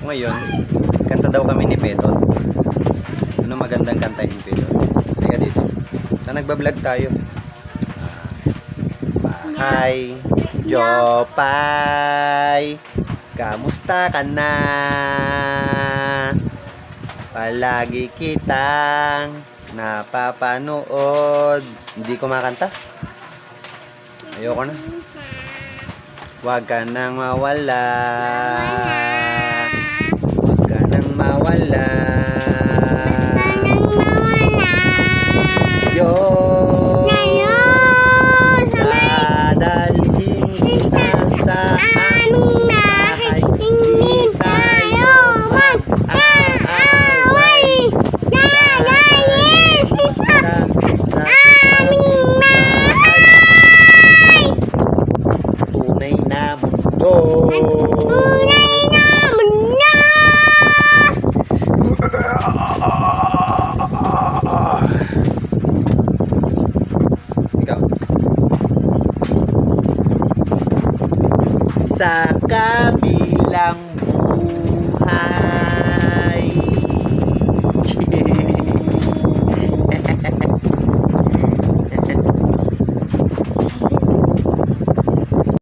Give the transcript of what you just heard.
Ngayon, kanta daw kami ni Pedro. Ano magandang kantahin, Pedro? Teka dito. Na nagbablog tayo. Hi, Jopay. Kamusta ka na? Palagi kitang napapanood. Hindi ko makanta. Ayoko na. Huwag ka nang mawala. Huwag ka nang mawala. Dadalhin kita sa aming bahay. Di tayo mag-aaway. Dadalhin kita sa aming bahay. Tunay na mundo. Tunay na mundo. Ikaw. Sa kabilang buhay.